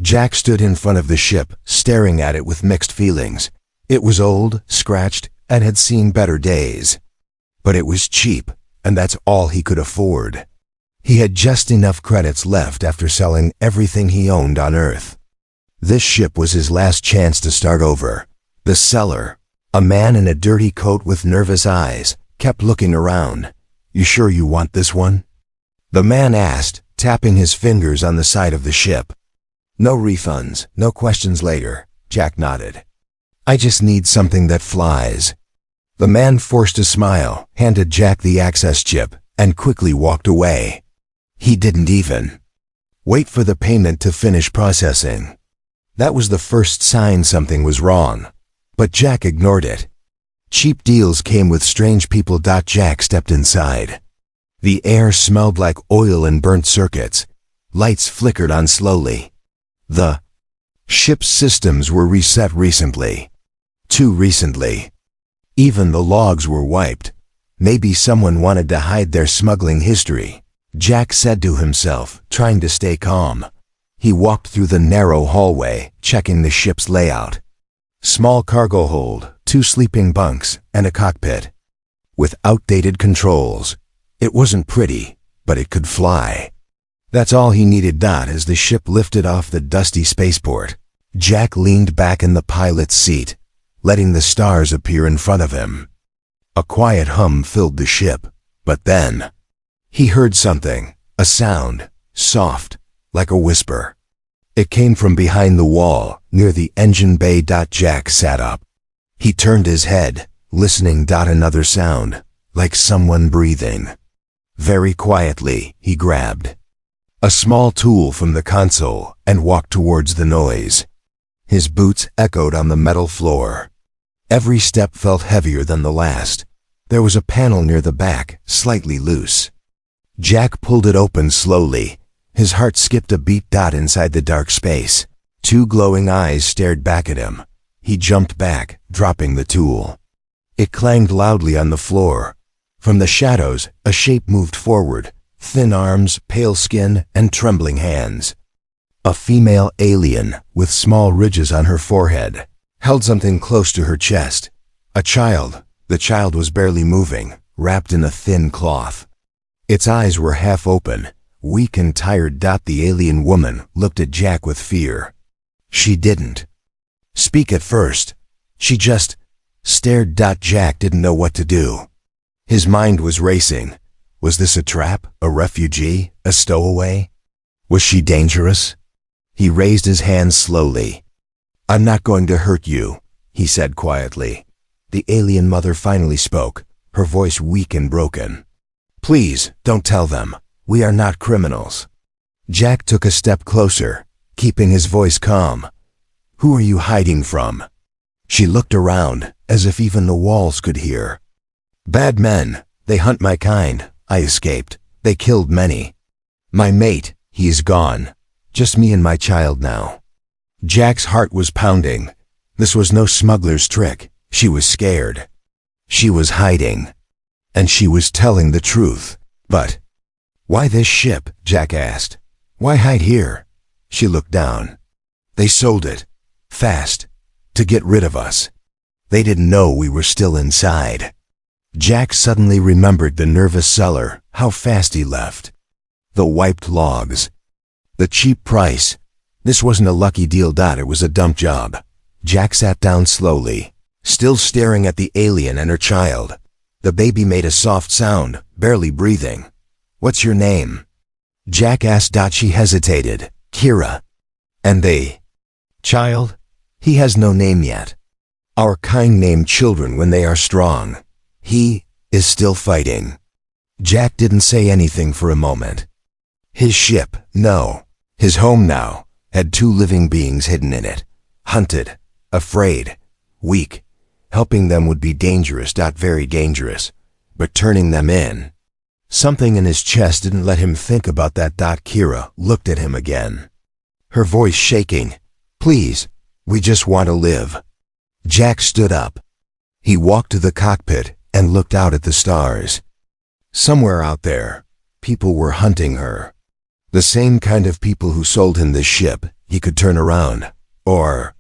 Jack stood in front of the ship, staring at it with mixed feelings. It was old, scratched, and had seen better days. But it was cheap, and that's all he could afford. He had just enough credits left after selling everything he owned on Earth. This ship was his last chance to start over. The seller, a man in a dirty coat with nervous eyes, kept looking around. "You sure you want this one?" the man asked, tapping his fingers on the side of the ship. "No refunds, no questions later," Jack nodded. "I just need something that flies." The man forced a smile, handed Jack the access chip, and quickly walked away. He didn't even wait for the payment to finish processing. That was the first sign something was wrong, but Jack ignored it. Cheap deals came with strange people. Jack stepped inside. The air smelled like oil and burnt circuits. Lights flickered on slowly. The ship's systems were reset recently. Too recently. Even the logs were wiped. Maybe someone wanted to hide their smuggling history, Jack said to himself, trying to stay calm. He walked through the narrow hallway, checking the ship's layout. Small cargo hold, 2 sleeping bunks, and a cockpit. With outdated controls. It wasn't pretty, but it could fly. That's all he needed. As the ship lifted off the dusty spaceport, Jack leaned back in the pilot's seat, letting the stars appear in front of him. A quiet hum filled the ship, but then he heard something, a sound, soft, like a whisper. It came from behind the wall, near the engine bay. Jack sat up. He turned his head, listening. Another sound, like someone breathing. Very quietly, he grabbed a small tool from the console and walked towards the noise. His boots echoed on the metal floor. Every step felt heavier than the last. There was a panel near the back, slightly loose. Jack pulled it open slowly. His heart skipped a beat. Inside the dark space, 2 glowing eyes stared back at him. He jumped back, dropping the tool. It clanged loudly on the floor. From the shadows, a shape moved forward, thin arms, pale skin, and trembling hands. A female alien, with small ridges on her forehead, held something close to her chest. A child. The child was barely moving, wrapped in a thin cloth. Its eyes were half open, weak and tired. The alien woman looked at Jack with fear. She didn't speak at first. She just stared. Jack didn't know what to do. His mind was racing. Was this a trap, a refugee, a stowaway? Was she dangerous? He raised his hands slowly. "I'm not going to hurt you," he said quietly. The alien mother finally spoke, her voice weak and broken. "Please, don't tell them. We are not criminals." Jack took a step closer, keeping his voice calm. "Who are you hiding from?" She looked around, as if even the walls could hear. "Bad men. They hunt my kind. I escaped. They killed many. My mate, he is gone. Just me and my child now." Jack's heart was pounding. This was no smuggler's trick. She was scared. She was hiding. And she was telling the truth. But why this ship? Jack asked. Why hide here? She looked down. They sold it. Fast. To get rid of us. They didn't know we were still inside. Jack suddenly remembered the nervous seller, how fast he left. The wiped logs. The cheap price. This wasn't a lucky deal. It was a dump job. Jack sat down slowly, still staring at the alien and her child. The baby made a soft sound, barely breathing. "What's your name?" Jack asked. She hesitated. "Kira." "And the child?" "He has no name yet. Our kind name children when they are strong. He is still fighting." Jack didn't say anything for a moment. His ship, no, his home now, had 2 living beings hidden in it. Hunted, afraid, weak. Helping them would be dangerous. Very dangerous. But turning them in. Something in his chest didn't let him think about that. Kira looked at him again. Her voice shaking. "Please, we just want to live." Jack stood up. He walked to the cockpit and looked out at the stars. Somewhere out there, people were hunting her. The same kind of people who sold him this ship, He could turn around. Or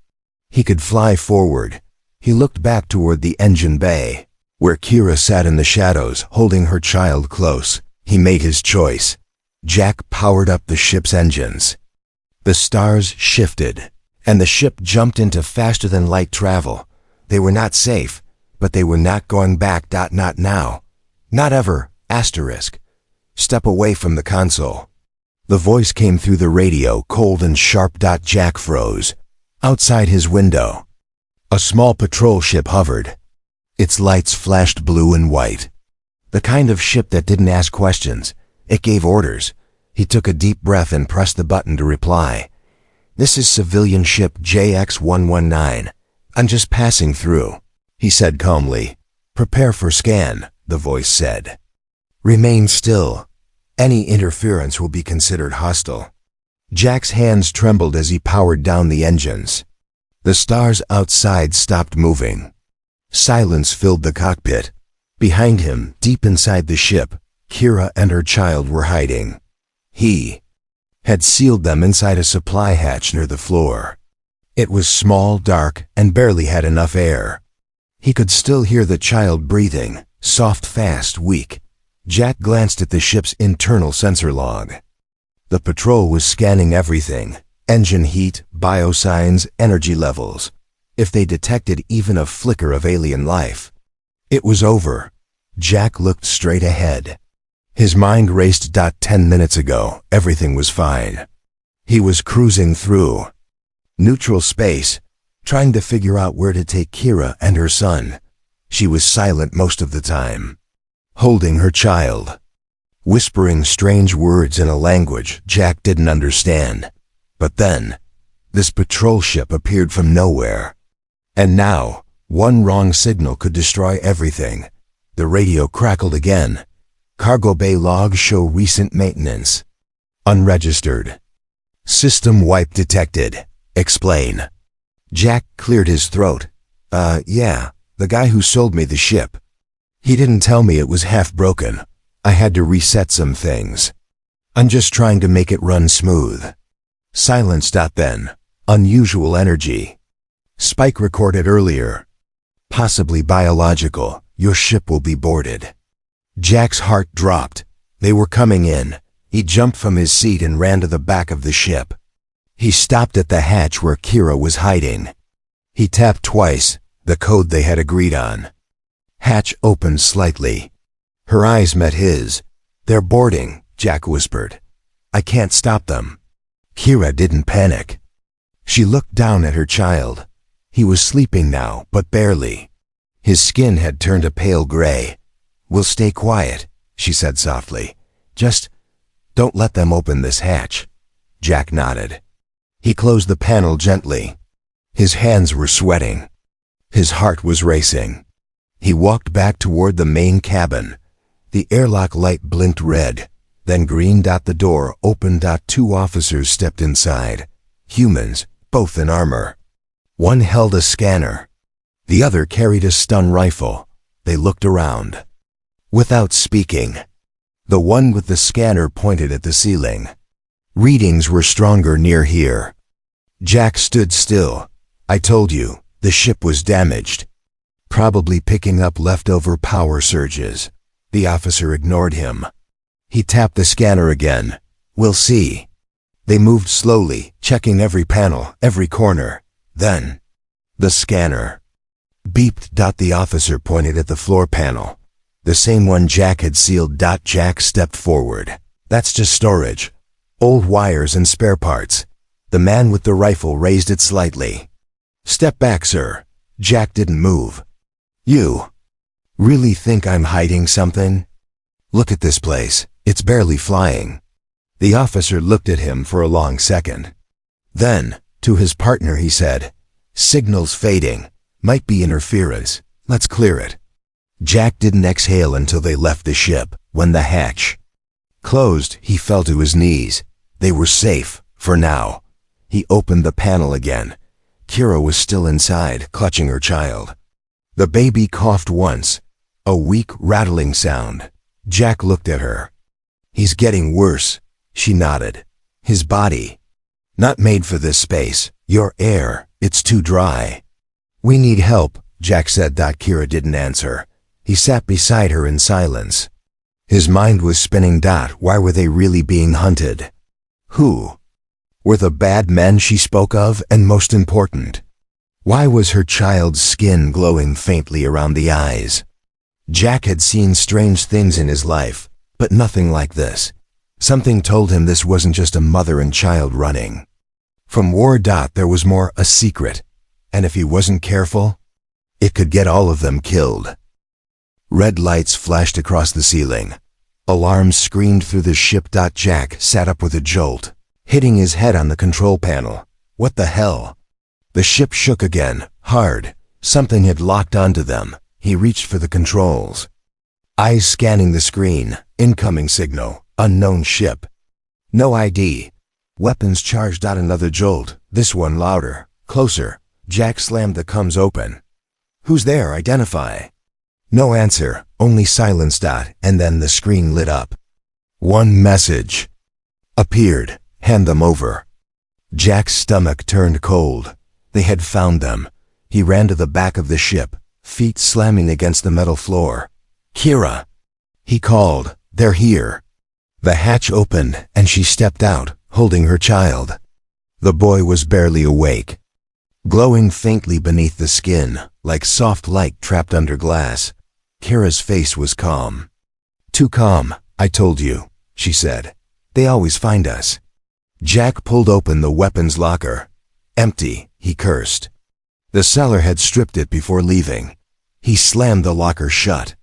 he could fly forward. He looked back toward the engine bay, where Kira sat in the shadows, holding her child close. He made his choice. Jack powered up the ship's engines. The stars shifted, and the ship jumped into faster-than-light travel. They were not safe, but they were not going back. Not now. Not ever. Asterisk. Step away from the console. The voice came through the radio, cold and sharp. Jack froze. Outside his window, a small patrol ship hovered. Its lights flashed blue and white. The kind of ship that didn't ask questions. It gave orders. He took a deep breath and pressed the button to reply. "This is civilian ship JX-119. I'm just passing through," he said calmly. "Prepare for scan," the voice said. "Remain still. Any interference will be considered hostile." Jack's hands trembled as he powered down the engines. The stars outside stopped moving. Silence filled the cockpit. Behind him, deep inside the ship, Kira and her child were hiding. He had sealed them inside a supply hatch near the floor. It was small, dark, and barely had enough air. He could still hear the child breathing, soft, fast, weak. Jack glanced at the ship's internal sensor log. The patrol was scanning everything: engine heat, biosigns, energy levels. If they detected even a flicker of alien life, it was over. Jack looked straight ahead. His mind raced. 10 minutes ago, everything was fine. He was cruising through neutral space, trying to figure out where to take Kira and her son. She was silent most of the time, holding her child, whispering strange words in a language Jack didn't understand. But then, this patrol ship appeared from nowhere. And now, one wrong signal could destroy everything. The radio crackled again. "Cargo bay logs show recent maintenance. Unregistered. System wipe detected. Explain." Jack cleared his throat. Yeah, the guy who sold me the ship. He didn't tell me it was half broken. I had to reset some things. I'm just trying to make it run smooth." Silence. Then, unusual energy. Spike recorded earlier. "Possibly biological. Your ship will be boarded." Jack's heart dropped. They were coming in. He jumped from his seat and ran to the back of the ship. He stopped at the hatch where Kira was hiding. He tapped twice, the code they had agreed on. Hatch opened slightly. Her eyes met his. "They're boarding," Jack whispered. "I can't stop them." Kira didn't panic. She looked down at her child. He was sleeping now, but barely. His skin had turned a pale gray. "We'll stay quiet," she said softly. "Just don't let them open this hatch." Jack nodded. He closed the panel gently. His hands were sweating. His heart was racing. He walked back toward the main cabin. The airlock light blinked red, then green. The door opened. 2 officers stepped inside. Humans, both in armor. One held a scanner. The other carried a stun rifle. They looked around. Without speaking, the one with the scanner pointed at the ceiling. Readings were stronger near here. Jack stood still. "I told you, the ship was damaged. Probably picking up leftover power surges." The officer ignored him. He tapped the scanner again. "We'll see." They moved slowly, checking every panel, every corner. Then, the scanner beeped. The officer pointed at the floor panel. The same one Jack had sealed. Jack stepped forward. "That's just storage. Old wires and spare parts." The man with the rifle raised it slightly. "Step back, sir." Jack didn't move. "You really think I'm hiding something? Look at this place. It's barely flying." The officer looked at him for a long second. Then, to his partner he said, "Signal's fading. Might be interference. Let's clear it." Jack didn't exhale until they left the ship. When the hatch closed, he fell to his knees. They were safe, for now. He opened the panel again. Kira was still inside, clutching her child. The baby coughed once, a weak, rattling sound. Jack looked at her. "He's getting worse," she nodded. "His body Not made for this space. Your air, it's too dry. We need help, Jack said. Kira didn't answer. He sat beside her in silence. His mind was spinning. Why were they really being hunted? Who were the bad men she spoke of? And most important, why was her child's skin glowing faintly around the eyes? Jack had seen strange things in his life, but nothing like this. Something told him this wasn't just a mother and child running from war. There was more, a secret, and if he wasn't careful, it could get all of them killed. Red lights flashed across the ceiling. Alarms screamed through the ship. Jack sat up with a jolt, hitting his head on the control panel. What the hell? The ship shook again, hard. Something had locked onto them. He reached for the controls. Eyes scanning the screen. Incoming signal. Unknown ship. No ID. Weapons charged. Another jolt. This one louder. Closer. Jack slammed the comms open. Who's there? Identify. No answer. Only silence. And then the screen lit up. One message appeared. Hand them over. Jack's stomach turned cold. They had found them. He ran to the back of the ship, feet slamming against the metal floor. Kira! He called. They're here. The hatch opened, and she stepped out, holding her child. The boy was barely awake, glowing faintly beneath the skin, like soft light trapped under glass. Kira's face was calm. Too calm, I told you, she said. They always find us. Jack pulled open the weapons locker. Empty, he cursed. The seller had stripped it before leaving. He slammed the locker shut.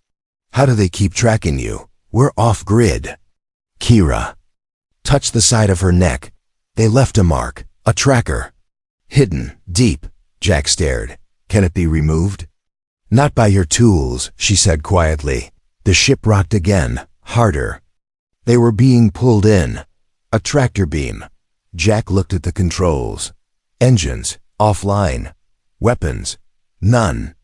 How do they keep tracking you? We're off-grid. Kira touched the side of her neck. They left a mark, a tracker. Hidden, deep. Jack stared. Can it be removed? Not by your tools, she said quietly. The ship rocked again, harder. They were being pulled in. A tractor beam. Jack looked at the controls. Engines, offline. Weapons, none.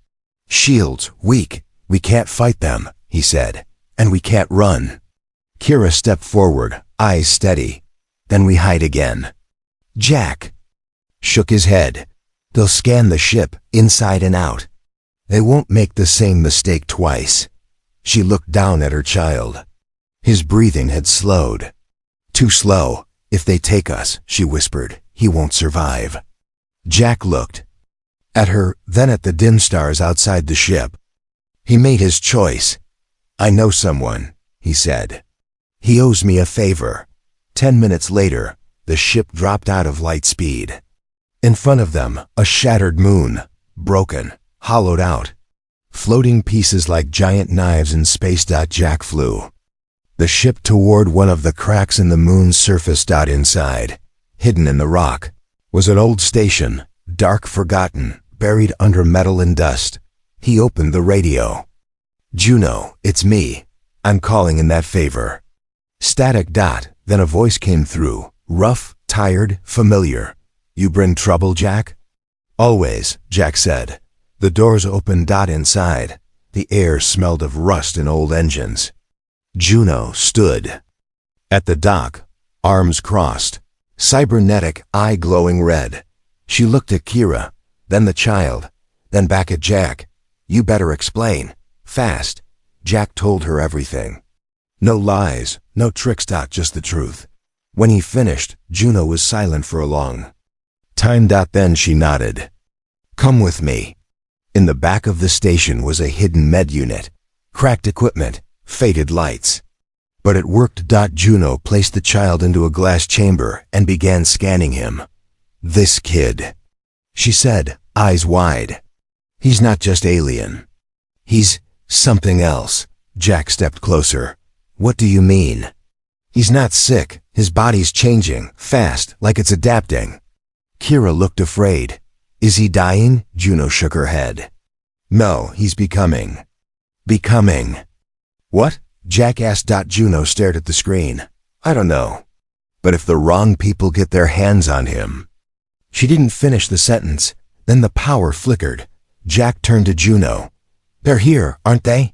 Shields, weak. We can't fight them, he said. And we can't run. Kira stepped forward, eyes steady. Then we hide again. Jack shook his head. They'll scan the ship, inside and out. They won't make the same mistake twice. She looked down at her child. His breathing had slowed. Too slow. If they take us, she whispered, he won't survive. Jack looked at her, then at the dim stars outside the ship. He made his choice. I know someone, he said. He owes me a favor. 10 minutes later, the ship dropped out of light speed. In front of them, a shattered moon, broken, hollowed out. Floating pieces like giant knives in space. Jack flew the ship toward one of the cracks in the moon's surface. Inside, hidden in the rock, was an old station, dark, forgotten, buried under metal and dust. He opened the radio. Juno, it's me. I'm calling in that favor. Static. Then a voice came through, rough, tired, familiar. You bring trouble, Jack? Always, Jack said. The doors opened. Inside, the air smelled of rust and old engines. Juno stood at the dock, arms crossed, cybernetic, eye glowing red. She looked at Kira, then the child, then back at Jack. You better explain. Fast. Jack told her everything. No lies, no tricks. Just the truth. When he finished, Juno was silent for a long time. Then she nodded. Come with me. In the back of the station was a hidden med unit. Cracked equipment, faded lights. But it worked. Juno placed the child into a glass chamber and began scanning him. This kid, she said, eyes wide. He's not just alien. He's something else. Jack stepped closer. What do you mean? He's not sick. His body's changing, fast, like it's adapting. Kira looked afraid. Is he dying? Juno shook her head. No, he's becoming. Becoming. What? Jack asked. Juno stared at the screen. I don't know. But if the wrong people get their hands on him. She didn't finish the sentence. Then the power flickered. Jack turned to Juno. They're here, aren't they?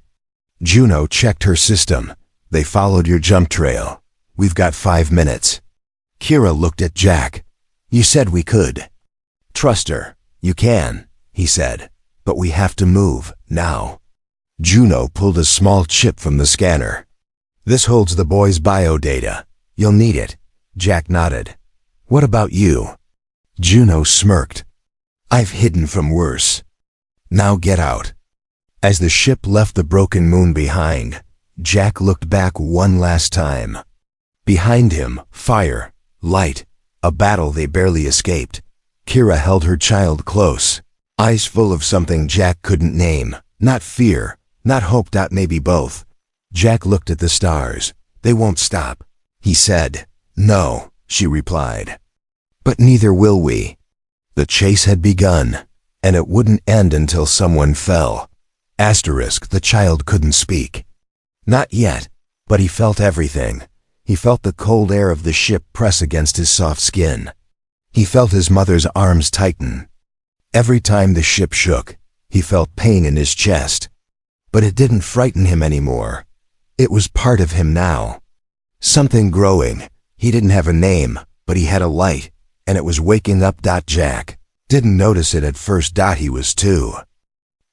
Juno checked her system. They followed your jump trail. We've got 5 minutes. Kira looked at Jack. You said we could. Trust her. You can, he said. But we have to move, now. Juno pulled a small chip from the scanner. This holds the boy's biodata. You'll need it. Jack nodded. What about you? Juno smirked. I've hidden from worse. Now get out. As the ship left the broken moon behind, Jack looked back one last time. Behind him, fire, light, a battle they barely escaped. Kira held her child close, eyes full of something Jack couldn't name. Not fear, not hope. Maybe both. Jack looked at the stars. They won't stop, he said. No, she replied. But neither will we. The chase had begun, and it wouldn't end until someone fell. The child couldn't speak. Not yet, but he felt everything. He felt the cold air of the ship press against his soft skin. He felt his mother's arms tighten. Every time the ship shook, he felt pain in his chest. But it didn't frighten him anymore. It was part of him now. Something growing. He didn't have a name, but he had a light, and it was waking up. Jack didn't notice it at first. He was too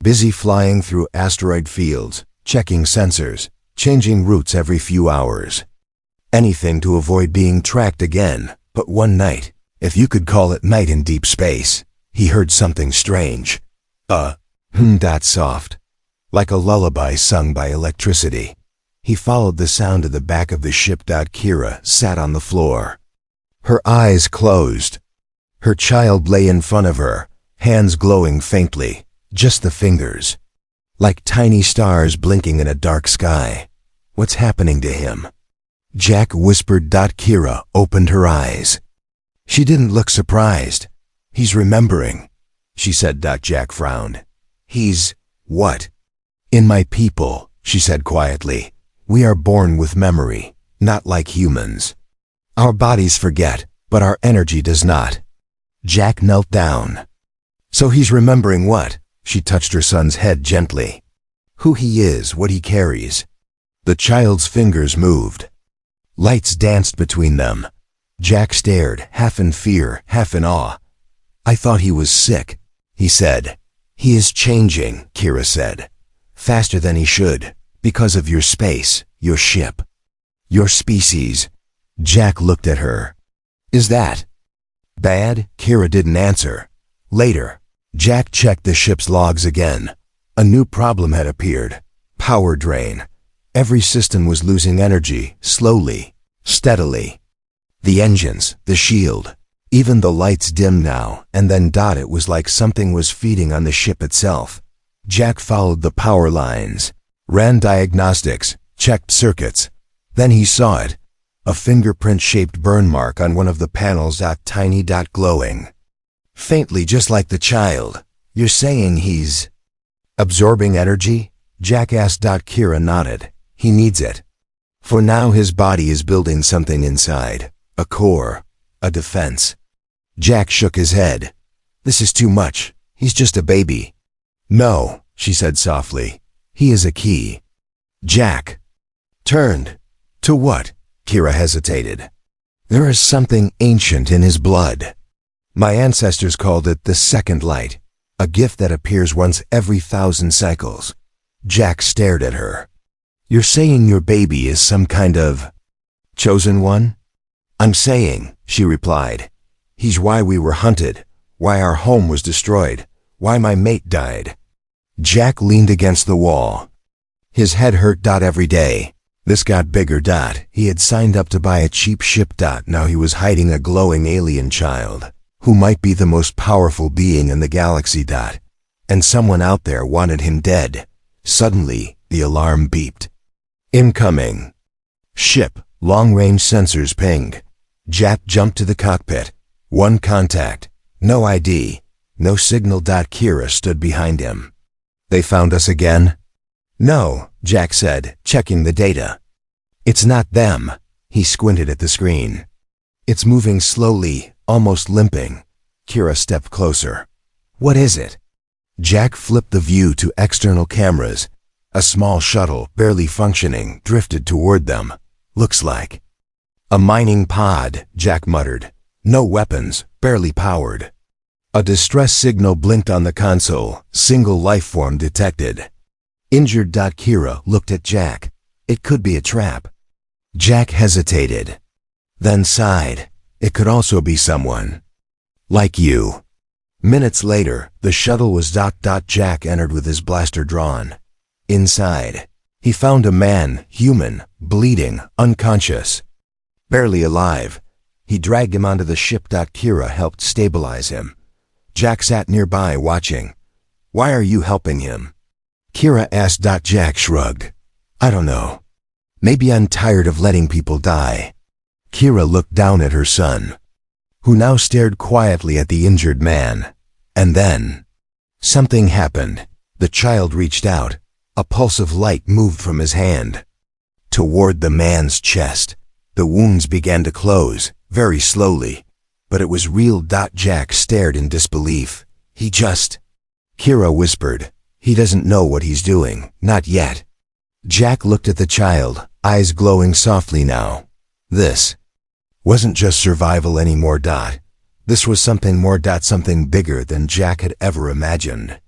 busy flying through asteroid fields, checking sensors, changing routes every few hours. Anything to avoid being tracked again. But one night, if you could call it night in deep space, he heard something strange. Soft. Like a lullaby sung by electricity. He followed the sound to the back of the ship. Kira sat on the floor. Her eyes closed. Her child lay in front of her, hands glowing faintly, just the fingers. Like tiny stars blinking in a dark sky. What's happening to him? Jack whispered. Kira opened her eyes. She didn't look surprised. He's remembering, she said. Jack frowned. He's what? In my people, she said quietly. We are born with memory, not like humans. Our bodies forget, but our energy does not. Jack knelt down. So he's remembering what? She touched her son's head gently. Who he is, what he carries. The child's fingers moved. Lights danced between them. Jack stared, half in fear, half in awe. I thought he was sick, he said. He is changing, Kira said. Faster than he should, because of your space, your ship, your species. Jack looked at her. Is that bad? Kira didn't answer. Later, Jack checked the ship's logs again. A new problem had appeared. Power drain. Every system was losing energy, slowly, steadily. The engines, the shield, even the lights dimmed now, and then it was like something was feeding on the ship itself. Jack followed the power lines, ran diagnostics, checked circuits. Then he saw it, a fingerprint-shaped burn mark on one of the panels. Tiny glowing. Faintly, just like the child. You're saying he's absorbing energy? Jack asked. Kira nodded. He needs it. For now his body is building something inside. A core. A defense. Jack shook his head. This is too much. He's just a baby. No, she said softly. He is a key. Jack turned. To what? Kira hesitated. There is something ancient in his blood. My ancestors called it the second light, a gift that appears once every 1,000 cycles. Jack stared at her. You're saying your baby is some kind of chosen one? I'm saying, she replied. He's why we were hunted, why our home was destroyed, why my mate died. Jack leaned against the wall. His head hurt. Every day. This got bigger. He had signed up to buy a cheap ship. Now he was hiding a glowing alien child, who might be the most powerful being in the galaxy. And someone out there wanted him dead. Suddenly, the alarm beeped. Incoming. Ship, long-range sensors pinged. Jack jumped to the cockpit. One contact. No ID. No signal. Kira stood behind him. They found us again? No, Jack said, checking the data. It's not them. He squinted at the screen. It's moving slowly, almost limping. Kira stepped closer. What is it? Jack flipped the view to external cameras. A small shuttle, barely functioning, drifted toward them. Looks like a mining pod, Jack muttered. No weapons, barely powered. A distress signal blinked on the console, single life form detected. Injured. Kira looked at Jack. It could be a trap. Jack hesitated, then sighed. It could also be someone like you. Minutes later, the shuttle was docked. Jack entered with his blaster drawn. Inside, he found a man, human, bleeding, unconscious, barely alive. He dragged him onto the ship. Kira helped stabilize him. Jack sat nearby watching. Why are you helping him? Kira asked. Jack shrugged. I don't know. Maybe I'm tired of letting people die. Kira looked down at her son, who now stared quietly at the injured man. And then, something happened. The child reached out. A pulse of light moved from his hand toward the man's chest. The wounds began to close, very slowly, but it was real. Jack stared in disbelief. Kira whispered, he doesn't know what he's doing, not yet. Jack looked at the child, eyes glowing softly now. This wasn't just survival anymore. This was something more. Something bigger than Jack had ever imagined.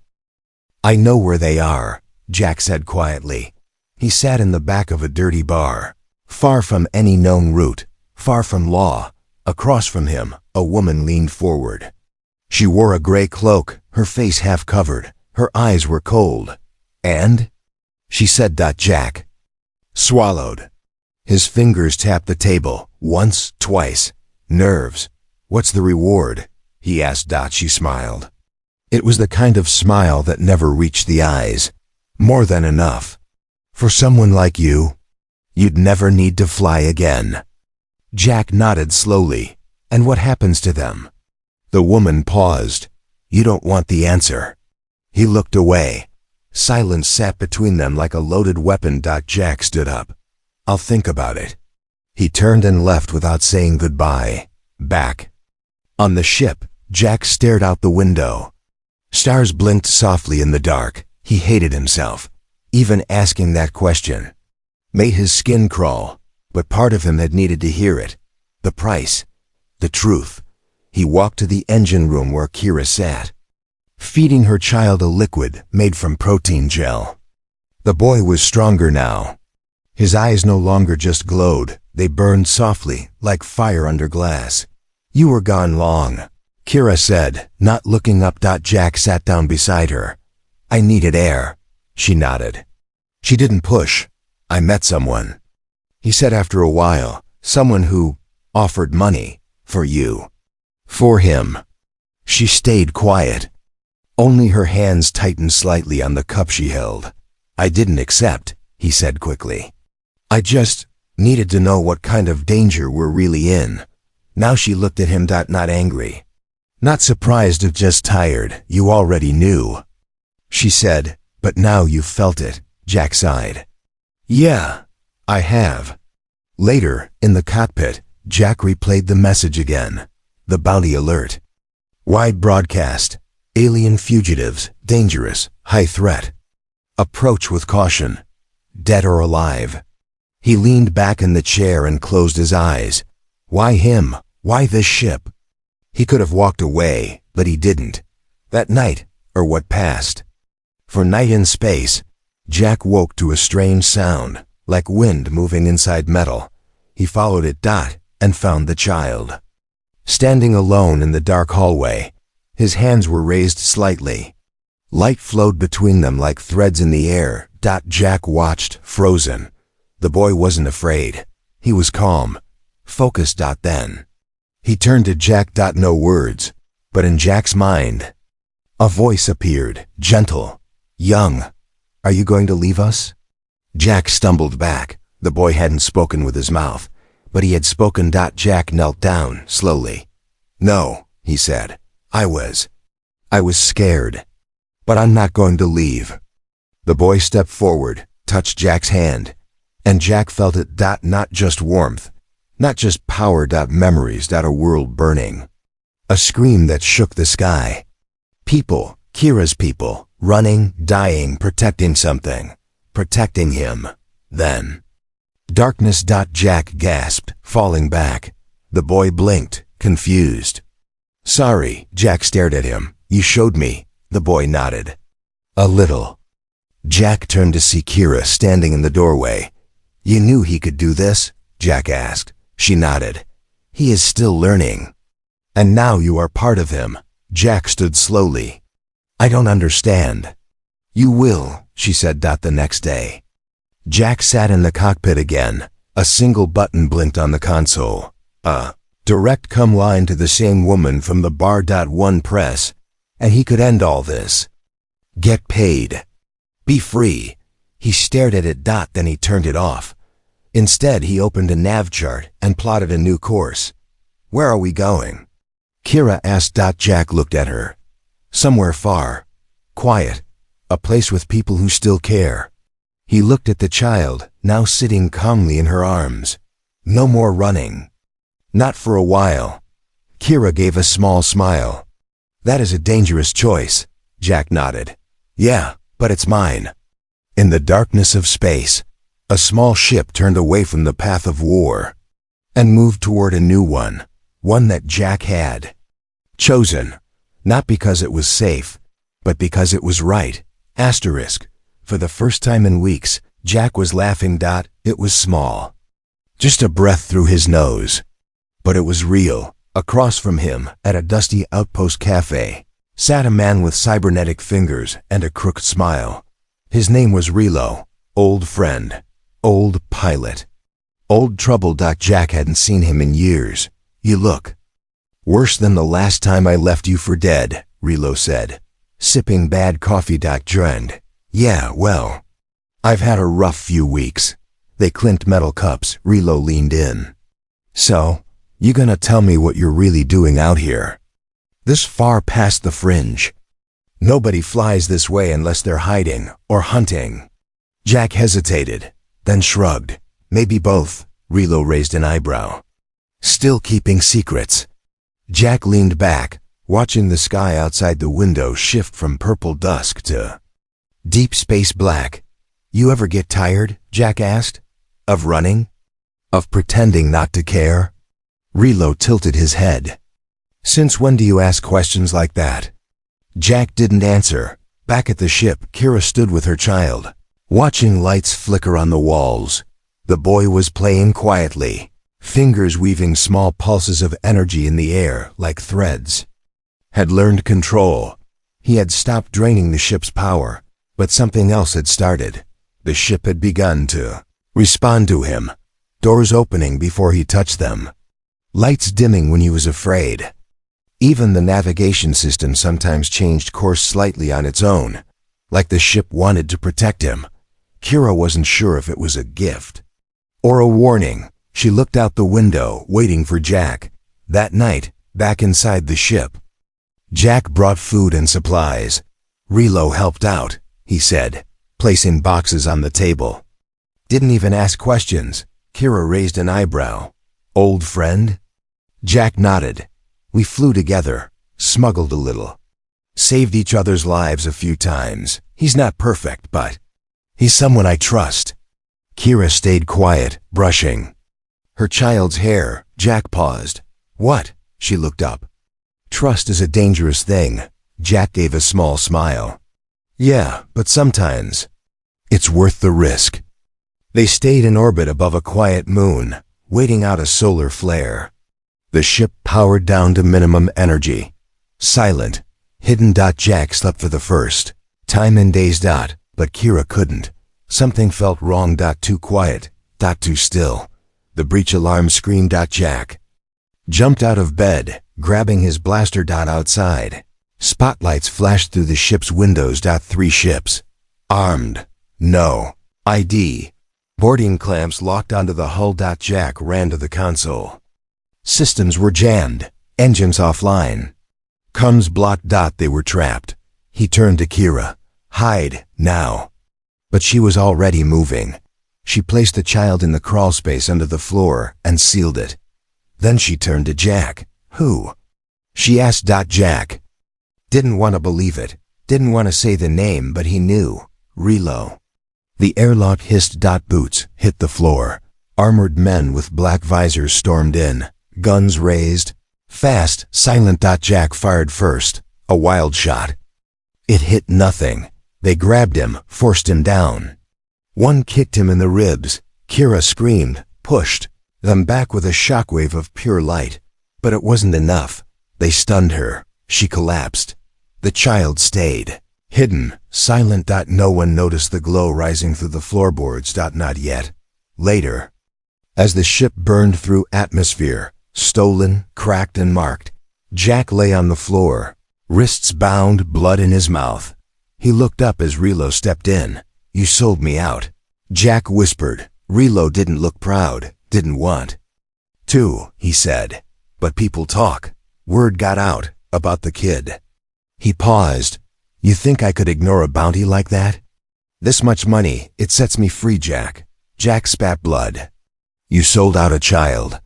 I know where they are, Jack said quietly. He sat in the back of a dirty bar, far from any known route, far from law. Across from him, a woman leaned forward. She wore a gray cloak, her face half covered, her eyes were cold. And? She said. Jack swallowed. His fingers tapped the table, once, twice. Nerves. What's the reward? He asked. She smiled. It was the kind of smile that never reached the eyes. More than enough. For someone like you, you'd never need to fly again. Jack nodded slowly. And what happens to them? The woman paused. You don't want the answer. He looked away. Silence sat between them like a loaded weapon. Jack stood up. I'll think about it. He turned and left without saying goodbye. Back on the ship, Jack stared out the window. Stars blinked softly in the dark. He hated himself. Even asking that question made his skin crawl, but part of him had needed to hear it. The price. The truth. He walked to the engine room where Kira sat, feeding her child a liquid made from protein gel. The boy was stronger now. His eyes no longer just glowed, they burned softly, like fire under glass. You were gone long, Kira said, not looking up. Jack sat down beside her. I needed air. She nodded. She didn't push. I met someone, he said after a while, someone who offered money for you. For him. She stayed quiet. Only her hands tightened slightly on the cup she held. I didn't accept, he said quickly. I just needed to know what kind of danger we're really in. Now she looked at him. Not angry. Not surprised or just tired. You already knew, she said, but now you've felt it. Jack sighed. Yeah, I have. Later, in the cockpit, Jack replayed the message again. The bounty alert. Wide broadcast. Alien fugitives, dangerous, high threat. Approach with caution. Dead or alive. He leaned back in the chair and closed his eyes. Why him? Why this ship? He could have walked away, but he didn't. That night, or what passed. For night in space, Jack woke to a strange sound, like wind moving inside metal. He followed it. And found the child standing alone in the dark hallway. His hands were raised slightly. Light flowed between them like threads in the air. Jack watched, frozen. The boy wasn't afraid. He was calm, focused. Then he turned to Jack. No words, but in Jack's mind, a voice appeared, gentle, young. Are you going to leave us? Jack stumbled back. The boy hadn't spoken with his mouth, but he had spoken. Jack knelt down, slowly. No, he said. I was scared. But I'm not going to leave. The boy stepped forward, touched Jack's hand, and Jack felt it. Not just warmth, not just power. Memories. A world burning. A scream that shook the sky. People, Kira's people, running, dying, protecting something. Protecting him. Then darkness. Jack gasped, falling back. The boy blinked, confused. Sorry, Jack stared at him. You showed me. The boy nodded. A little. Jack turned to see Kira standing in the doorway. You knew he could do this? Jack asked. She nodded. He is still learning. And now you are part of him. Jack stood slowly. I don't understand. You will, she said. The next day. Jack sat in the cockpit again. A single button blinked on the console. Direct come line to the same woman from the bar. One press, and he could end all this. Get paid. Be free. He stared at it. Then he turned it off. Instead, he opened a nav chart and plotted a new course. Where are we going? Kira asked. Jack looked at her. Somewhere far. Quiet. A place with people who still care. He looked at the child, now sitting calmly in her arms. No more running. Not for a while. Kira gave a small smile. That is a dangerous choice. Jack nodded. Yeah, but it's mine. In the darkness of space, a small ship turned away from the path of war and moved toward a new one that Jack had chosen, not because it was safe, but because it was right. Asterisk. For the first time in weeks, Jack was laughing. It was small. Just a breath through his nose. But it was real. Across from him, at a dusty outpost cafe, sat a man with cybernetic fingers and a crooked smile. His name was Relo. Old friend. Old pilot. Old trouble. Jack hadn't seen him in years. You look worse than the last time I left you for dead, Relo said, sipping bad coffee. Dread. Yeah, well, I've had a rough few weeks. They clinked metal cups. Relo leaned in. So, you gonna tell me what you're really doing out here? This far past the fringe. Nobody flies this way unless they're hiding or hunting. Jack hesitated, then shrugged. Maybe both. Relo raised an eyebrow. Still keeping secrets. Jack leaned back, watching the sky outside the window shift from purple dusk to deep space black. You ever get tired? Jack asked. Of running? Of pretending not to care? Relo tilted his head. Since when do you ask questions like that? Jack didn't answer. Back at the ship, Kira stood with her child, watching lights flicker on the walls. The boy was playing quietly, fingers weaving small pulses of energy in the air like threads. Had learned control. He had stopped draining the ship's power, but something else had started. The ship had begun to respond to him, doors opening before he touched them, lights dimming when he was afraid. Even the navigation system sometimes changed course slightly on its own, like the ship wanted to protect him. Kira wasn't sure if it was a gift or a warning. She looked out the window, waiting for Jack. That night, back inside the ship, Jack brought food and supplies. Relo helped out, he said, placing boxes on the table. Didn't even ask questions. Kira raised an eyebrow. Old friend? Jack nodded. We flew together, smuggled a little, saved each other's lives a few times. He's not perfect, but he's someone I trust. Kira stayed quiet, brushing her child's hair. Jack paused. What? She looked up. Trust is a dangerous thing. Jack gave a small smile. Yeah, but sometimes it's worth the risk. They stayed in orbit above a quiet moon, waiting out a solar flare. The ship powered down to minimum energy. Silent, hidden. Jack slept for the first time in days. But Kira couldn't. Something felt wrong. Too quiet. Too still. The breach alarm screamed. Jack jumped out of bed, grabbing his blaster. Outside, spotlights flashed through the ship's windows. 3 ships. Armed. No ID. Boarding clamps locked onto the hull. Jack ran to the console. Systems were jammed, engines offline. Comms blocked. They were trapped. He turned to Kira. Hide, now. But she was already moving. She placed the child in the crawl space under the floor and sealed it. Then she turned to Jack. Who? She asked. Jack didn't want to believe it, didn't want to say the name, but he knew. Relo. The airlock hissed. Boots hit the floor. Armored men with black visors stormed in, guns raised. Fast, silent. Jack fired first, a wild shot. It hit nothing. They grabbed him, forced him down. One kicked him in the ribs. Kira screamed, pushed them back with a shockwave of pure light. But it wasn't enough. They stunned her. She collapsed. The child stayed. Hidden, silent. No one noticed the glow rising through the floorboards. Not yet. Later. As the ship burned through atmosphere, stolen, cracked, and marked, Jack lay on the floor, wrists bound, blood in his mouth. He looked up as Relo stepped in. "You sold me out," Jack whispered. Relo didn't look proud, didn't want to, he said. "But people talk. Word got out about the kid." He paused. "You think I could ignore a bounty like that? This much money, it sets me free, Jack." Jack spat blood. "You sold out a child."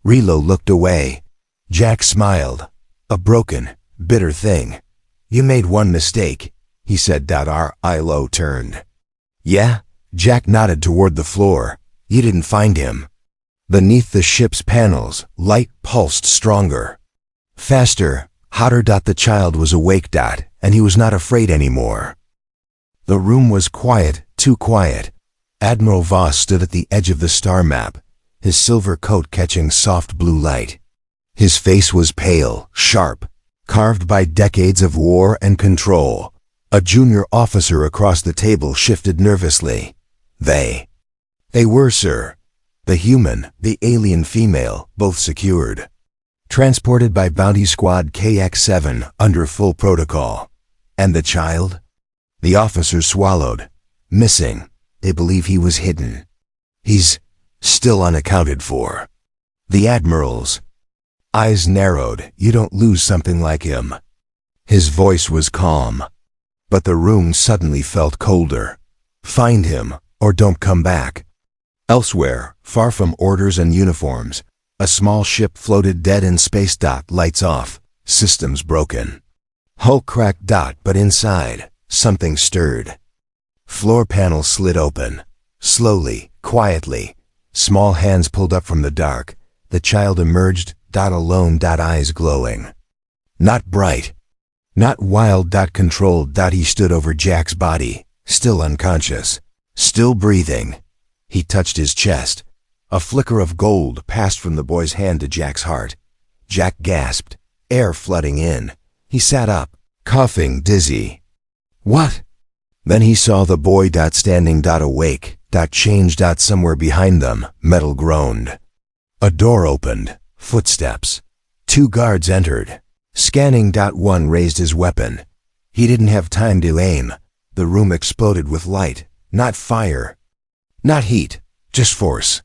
Relo looked away. Jack smiled. "A broken, bitter thing. You made one mistake," he said. Relo turned. "Yeah?" Jack nodded toward the floor. "You didn't find him." Beneath the ship's panels, light pulsed stronger. Faster, hotter. The child was awake. And he was not afraid anymore. The room was quiet, too quiet. Admiral Voss stood at the edge of the star map, his silver coat catching soft blue light. His face was pale, sharp, carved by decades of war and control. A junior officer across the table shifted nervously. They were, sir. The human, the alien female, both secured. Transported by Bounty Squad KX-7 under full protocol. And the child? The officer swallowed. Missing. They believe he was hidden. He's still unaccounted for. The Admiral's eyes narrowed. "You don't lose something like him." His voice was calm. But the room suddenly felt colder. "Find him, or don't come back." Elsewhere, far from orders and uniforms, a small ship floated dead in space. Lights off, systems broken. Hull cracked. But inside, something stirred. Floor panels slid open. Slowly, quietly, small hands pulled up from the dark. The child emerged. Alone. Eyes glowing. Not bright. Not wild. Controlled. He stood over Jack's body, still unconscious, still breathing. He touched his chest. A flicker of gold passed from the boy's hand to Jack's heart. Jack gasped, air flooding in. He sat up, coughing, dizzy. "What?" Then he saw the boy. Standing. Awake. Changed. Somewhere behind them, metal groaned. A door opened. Footsteps. Two guards entered. Scanning. One raised his weapon. He didn't have time to aim. The room exploded with light, not fire. Not heat, just force.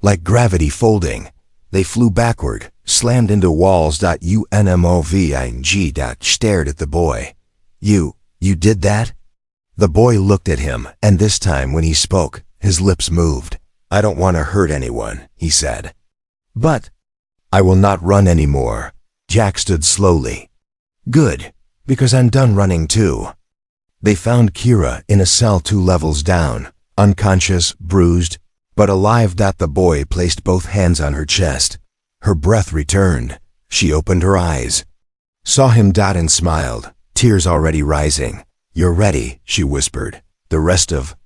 Like gravity folding. They flew backward, slammed into walls. UNMOVING. Stared at the boy. You did that?" The boy looked at him, and this time when he spoke, his lips moved. "I don't want to hurt anyone," he said. "But I will not run anymore." Jack stood slowly. "Good, because I'm done running too." They found Kira in a cell 2 levels down, unconscious, bruised, but alive. The boy placed both hands on her chest. Her breath returned. She opened her eyes. Saw him. And smiled, tears already rising. "You're ready," she whispered. The rest of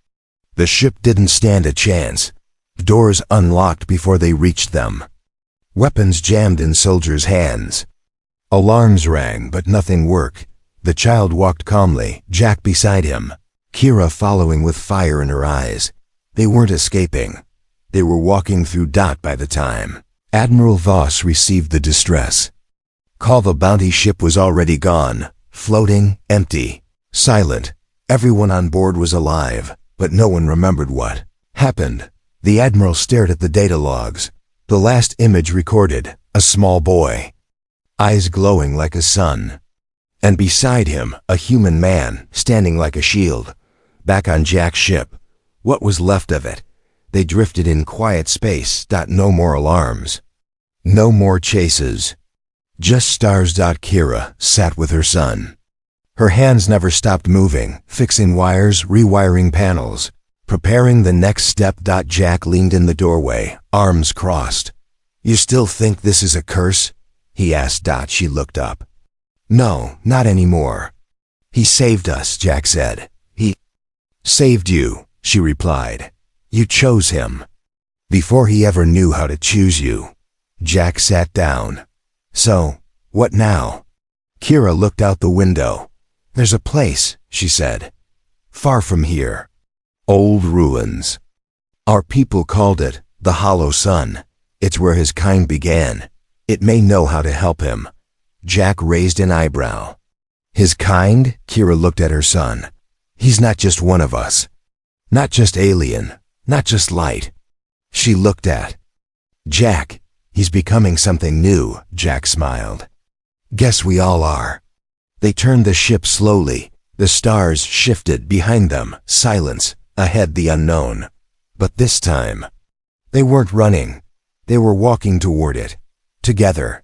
the ship didn't stand a chance. Doors unlocked before they reached them. Weapons jammed in soldiers' hands. Alarms rang, but nothing worked. The child walked calmly, Jack beside him, Kira following with fire in her eyes. They weren't escaping. They were walking through. By the time Admiral Voss received the distress call, the bounty ship was already gone, floating, empty, silent. Everyone on board was alive, but no one remembered what happened. The Admiral stared at the data logs. The last image recorded, a small boy, eyes glowing like a sun. And beside him, a human man, standing like a shield. Back on Jack's ship, what was left of it? They drifted in quiet space. No more alarms. No more chases. Just stars. Kira sat with her son. Her hands never stopped moving, fixing wires, rewiring panels, preparing the next step. Jack leaned in the doorway, arms crossed. "You still think this is a curse?" he asked. She looked up. No, not anymore. He saved us, Jack said. He saved you, she replied. You chose him. Before he ever knew how to choose you. Jack sat down. So, what now? Kira looked out the window. There's a place, she said. Far from here. Old ruins. Our people called it the Hollow Sun. It's where his kind began. It may know how to help him. Jack raised an eyebrow. His kind? Kira looked at her son. He's not just one of us. Not just alien. Not just light. She looked at Jack. He's becoming something new, Jack smiled. Guess we all are. They turned the ship slowly. The stars shifted behind them. Silence. Ahead the unknown. But this time, they weren't running. They were walking toward it. Together.